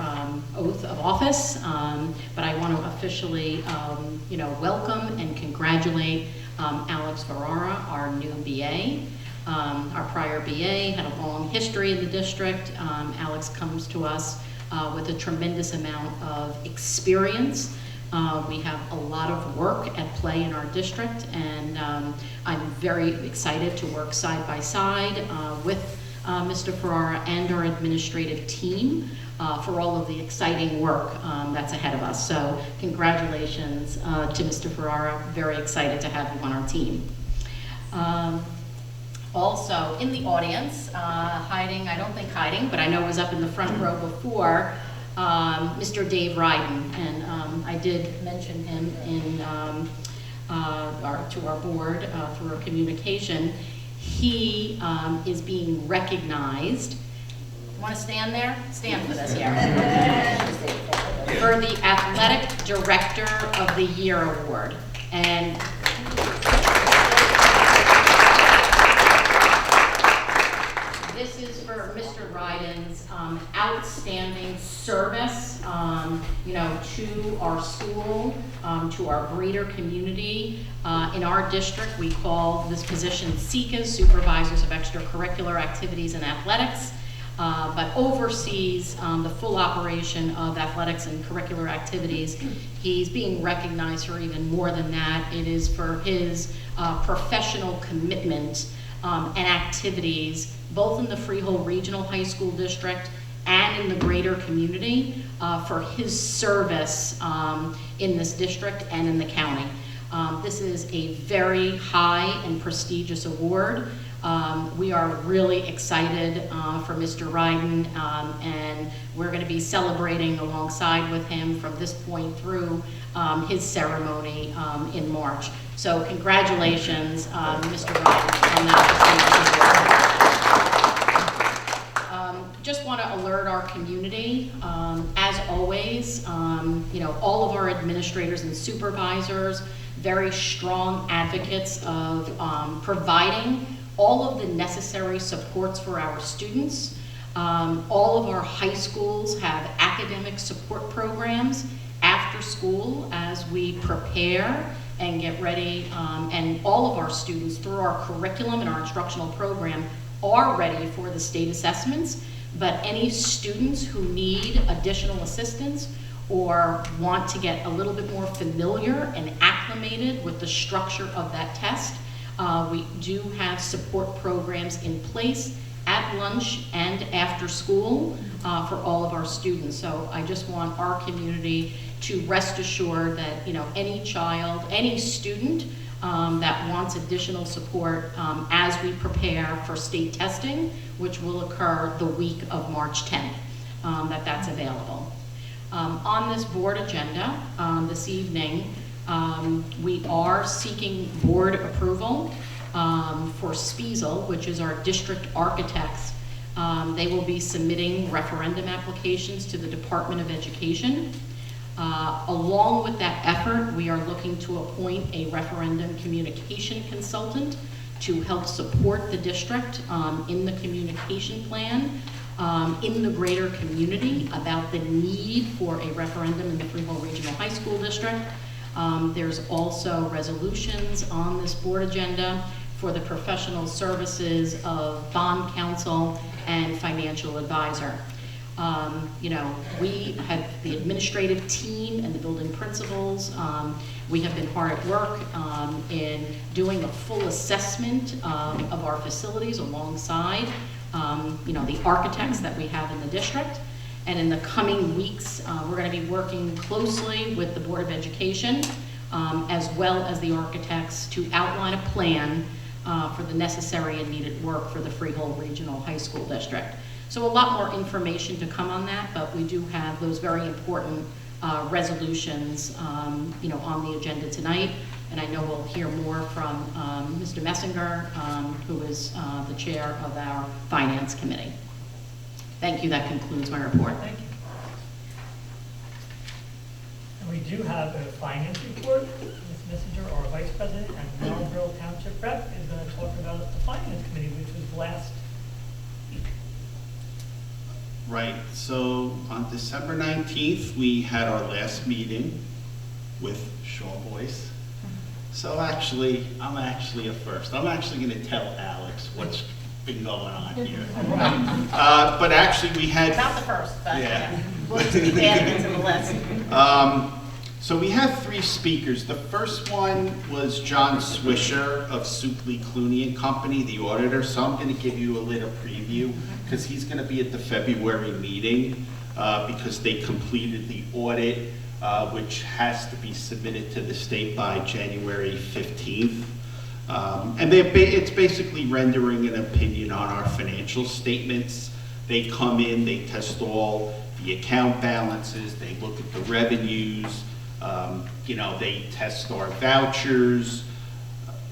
oath of office, but I want to officially, welcome and congratulate Alex Ferrara, our new BA. Our prior BA had a long history in the district. Alex comes to us with a tremendous amount of experience. We have a lot of work at play in our district, and I'm very excited to work side by side with Mr. Ferrara and our administrative team for all of the exciting work that's ahead of us. So congratulations to Mr. Ferrara. Very excited to have you on our team. Also in the audience, hiding, I don't think hiding, but I know was up in the front row before, Mr. Dave Ryden, and I did mention him in to our board through our communication. He is being recognized. Want to stand there? Stand for this here. For the Athletic Director of the Year Award. And this is for Mr. Ryden's outstanding service, to our school, to our greater community. In our district, we call this position SECAs, Supervisors of Extracurricular Activities and Athletics, but oversees the full operation of athletics and curricular activities. He's being recognized for even more than that. It is for his professional commitment and activities, both in the Freehold Regional High School District and in the greater community, for his service in this district and in the county. This is a very high and prestigious award. We are really excited for Mr. Ryden, and we're going to be celebrating alongside with him from this point through his ceremony in March. So congratulations, Mr. Ryden, on that prestigious award. Just want to alert our community, as always, all of our administrators and supervisors, very strong advocates of providing all of the necessary supports for our students. All of our high schools have academic support programs after school as we prepare and get ready, and all of our students through our curriculum and our instructional program are ready for the state assessments, but any students who need additional assistance or want to get a little bit more familiar and acclimated with the structure of that test, we do have support programs in place at lunch and after school for all of our students. So I just want our community to rest assured that, you know, any child, any student that wants additional support as we prepare for state testing, which will occur the week of March 10th, that's available. On this board agenda this evening, we are seeking board approval for SPESL, which is our district architects. They will be submitting referendum applications to the Department of Education. Along with that effort, we are looking to appoint a referendum communication consultant to help support the district in the communication plan in the greater community about the need for a referendum in the Freehold Regional High School District. There's also resolutions on this board agenda for the professional services of bond counsel and financial advisor. You know, we have the administrative team and the building principals. We have been hard at work in doing a full assessment of our facilities alongside, you know, the architects that we have in the district. And in the coming weeks, we're going to be working closely with the Board of Education as well as the architects to outline a plan for the necessary and needed work for the Freehold Regional High School District. So a lot more information to come on that, but we do have those very important resolutions, you know, on the agenda tonight. And I know we'll hear more from Mr. Messinger, who is the chair of our Finance Committee. Thank you. That concludes my report. Thank you. And we do have a finance report. Ms. Messenger, our vice president and Melville Township rep, is going to talk about the finance committee, which was last week. Right, so on December 19th, we had our last meeting with Shaw Boys. So actually, I'm actually a first. I'm actually going to tell Alex what's been going on here. But actually, we had... Not the first, but yeah. We'll just keep adding it to the list. So we had 3 speakers. The first one was John Swisher of Supley, Clooney and Company, the auditor. So I'm going to give you a little preview because he's going to be at the February meeting because they completed the audit, which has to be submitted to the state by January 15th. And it's basically rendering an opinion on our financial statements. They come in, they test all the account balances, they look at the revenues, you know, they test our vouchers,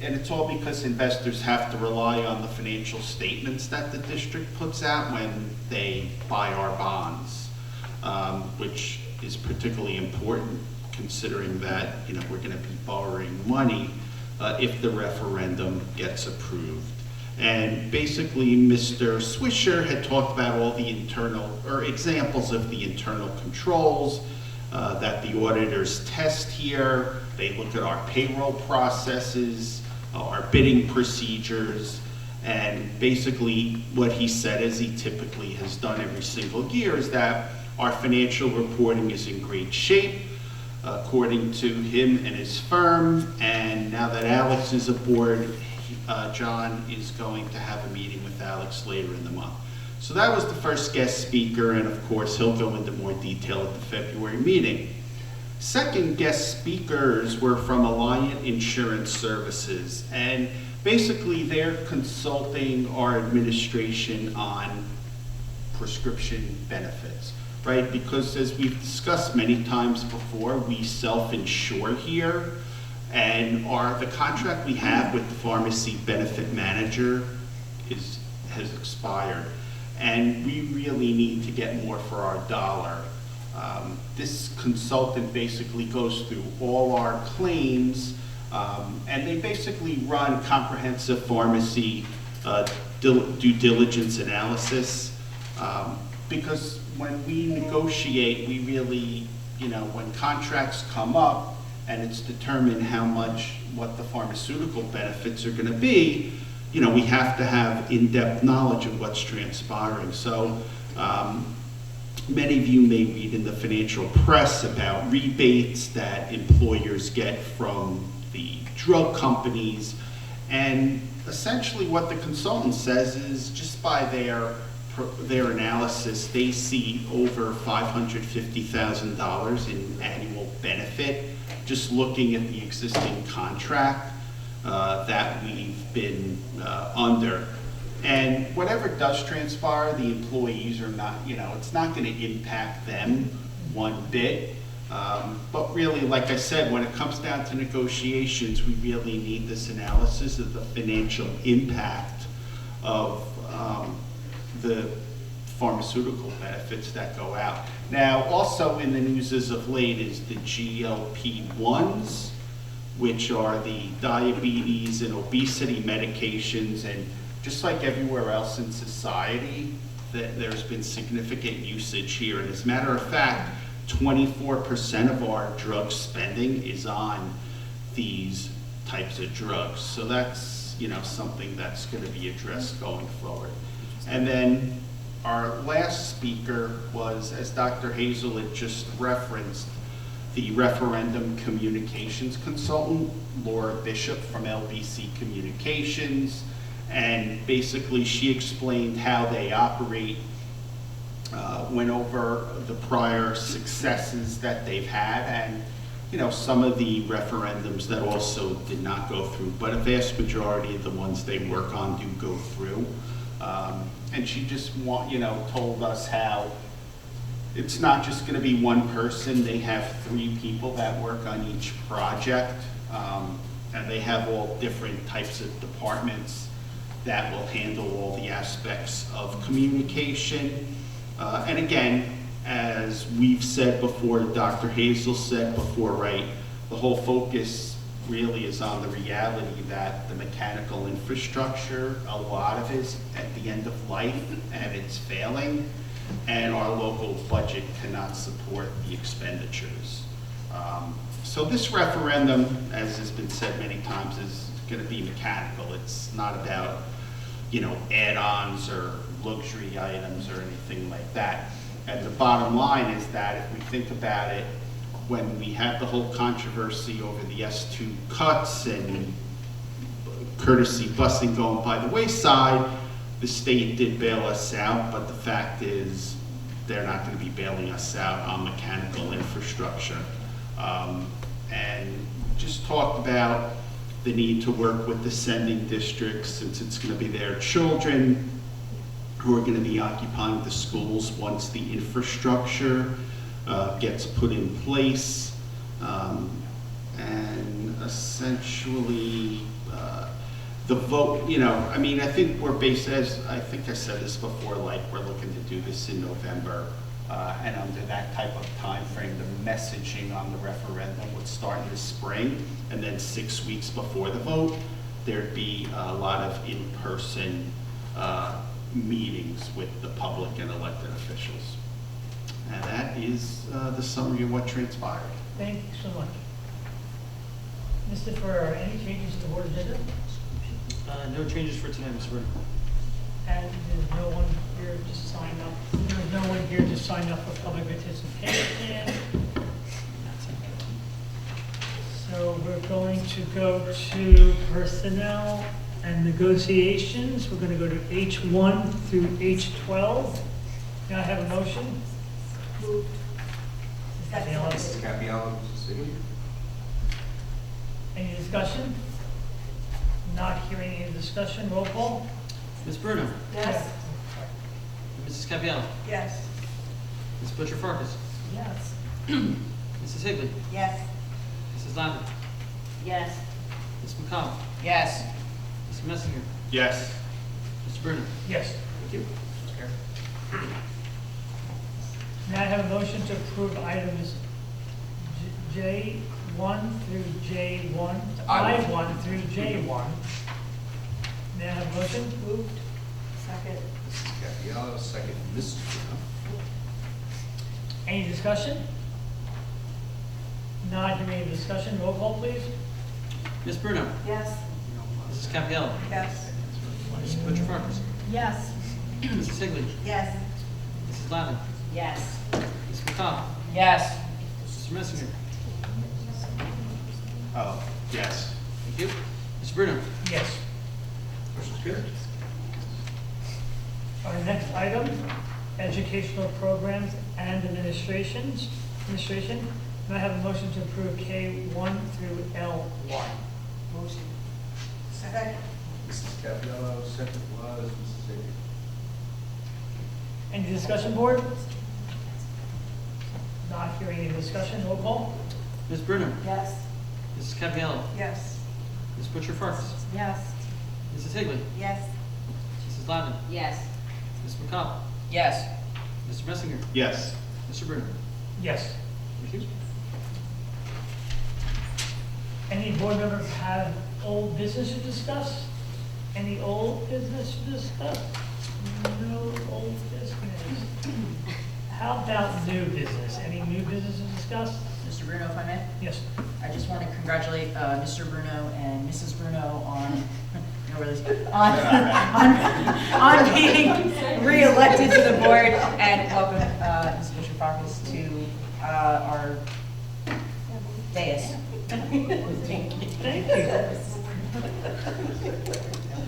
and it's all because investors have to rely on the financial statements that the district puts out when they buy our bonds, which is particularly important considering that, you know, we're going to be borrowing money if the referendum gets approved. And basically, Mr. Swisher had talked about all the internal, or examples of the internal controls that the auditors test here. They look at our payroll processes, our bidding procedures, and basically what he said, as he typically has done every single year, is that our financial reporting is in great shape, according to him and his firm. And now that Alex is aboard, John is going to have a meeting with Alex later in the month. So that was the first guest speaker, and of course he'll go into more detail at the February meeting. Second guest speakers were from Alliant Insurance Services, and basically they're consulting our administration on prescription benefits, right? Because as we've discussed many times before, we self-insure here, and the contract we have with the pharmacy benefit manager has expired, and we really need to get more for our dollar. This consultant basically goes through all our claims, and they basically run comprehensive pharmacy due diligence analysis. Because when we negotiate, we really, when contracts come up and it's determined how much, what the pharmaceutical benefits are going to be, we have to have in-depth knowledge of what's transpiring. So many of you may read in the financial press about rebates that employers get from the drug companies. And essentially what the consultant says is, just by their analysis, they see over $550,000 in annual benefit, just looking at the existing contract that we've been under. And whatever does transpire, the employees are not, it's not going to impact them one bit. But really, like I said, when it comes down to negotiations, we really need this analysis of the financial impact of the pharmaceutical benefits that go out. Now, also in the news as of late is the GLP-1s, which are the diabetes and obesity medications. And just like everywhere else in society, there's been significant usage here. And as a matter of fact, 24% of our drug spending is on these types of drugs. So that's, something that's going to be addressed going forward. And then our last speaker was, as Dr. Hazel had just referenced, the referendum communications consultant, Laura Bishop from LBC Communications. And basically she explained how they operate, went over the prior successes that they've had, and some of the referendums that also did not go through, but a vast majority of the ones they work on do go through. And she just told us how it's not just going to be one person. They have 3 people that work on each project, and they have all different types of departments that will handle all the aspects of communication. And again, as we've said before, Dr. Hazel said before, right, the whole focus really is on the reality that the mechanical infrastructure, a lot of it is at the end of life and it's failing, and our local budget cannot support the expenditures. So this referendum, as has been said many times, is going to be mechanical. It's not about, add-ons or luxury items or anything like that. And the bottom line is that if we think about it, when we had the whole controversy over the S2 cuts and courtesy busing going by the wayside, the state did bail us out, but the fact is they're not going to be bailing us out on mechanical infrastructure. And just talked about the need to work with the sending districts, since it's going to be their children who are going to be occupying the schools once the infrastructure gets put in place. And essentially, the vote, I think we're based, as I think I said this before, like we're looking to do this in November, and under that type of time frame, the messaging on the referendum would start in the spring, and then 6 weeks before the vote, there'd be a lot of in-person meetings with the public and elected officials. And that is the summary of what transpired. Thank you so much. Mr. Ferrer, any changes to the board agenda? No changes for tonight, Mr. Bruno. And there's no one here to sign up. There's no one here to sign up for public participation. So we're going to go to personnel and negotiations. We're going to go to H1 through H12. May I have a motion? Moved. Mrs. Capiello. Any discussion? Not hearing any discussion. Roll call. Ms. Bruno? Yes. Mrs. Capiello? Yes. Ms. Butcher Farkas? Yes. Mrs. Higley? Yes. Mrs. Lambert? Yes. Ms. McCollum? Yes. Mr. Messinger? Yes. Mr. Bruno? Yes. Thank you. May I have a motion to approve items J1 through J1, I1 through J1? May I have a motion? Moved. Second. Mrs. Capiello, second Mrs. Bruno. Any discussion? Not hearing any discussion, roll call please. Ms. Bruno? Yes. Mrs. Capiello? Yes. Mrs. Butcher Farkas? Yes. Mrs. Higley? Yes. Mrs. Lavin? Yes. Ms. McCall? Yes. Mr. Messinger? Oh, yes. Thank you. Mr. Bruno? Yes. Motion carried. Our next item, educational programs and administration. May I have a motion to approve K1 through L1? Motion. Second. Mrs. Capiello, second was Mrs. Higley. Any discussion, board? Not hearing any discussion, roll call? Ms. Bruno? Yes. Mrs. Capiello? Yes. Ms. Butcher Farkas? Yes. Mrs. Higley? Yes. Mrs. Lavin? Yes. Ms. McCall? Yes. Mr. Messinger? Yes. Mr. Bruno? Yes. Thank you. Any board members have old business to discuss? Any old business to discuss? No old business. How about new business? Any new business to discuss? Mr. Bruno, if I may? Yes. I just want to congratulate Mr. Bruno and Mrs. Bruno on, on being re-elected to the board, and welcome Ms. Butcher Farkas to our dais. Thank you.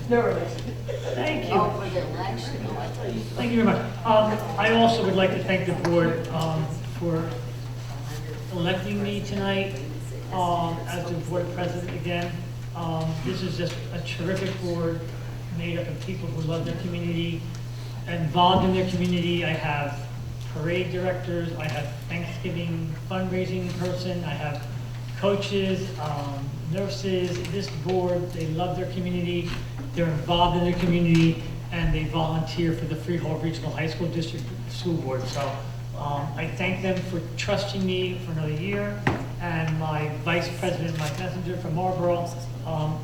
No worries. Thank you. Thank you very much. I also would like to thank the board for electing me tonight as the board president again. This is just a terrific board made up of people who love their community, involved in their community. I have parade directors, I have Thanksgiving fundraising person, I have coaches, nurses. This board, they love their community, they're involved in their community, and they volunteer for the Freehold Regional High School District School Board. So I thank them for trusting me for another year, and my Vice President, Mike Messenger from Marlboro.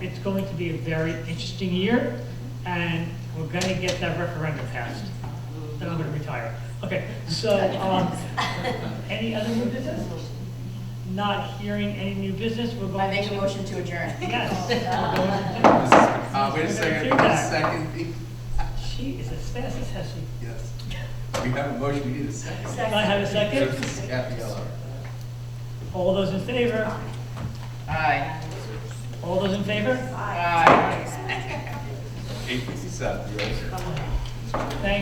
It's going to be a very interesting year, and we're going to get that referendum passed. Then I'm going to retire. Okay, so any other new business? Not hearing any new business, we're going I make a to... motion to adjourn. Yes. Wait a second, Do that. second. She is as fast as Hesse. Yes. We have a motion, we need a second. Can I have a second? Mrs. Capiello. All those in favor? Aye. All those in favor? Aye. 8:57, you're over. Thank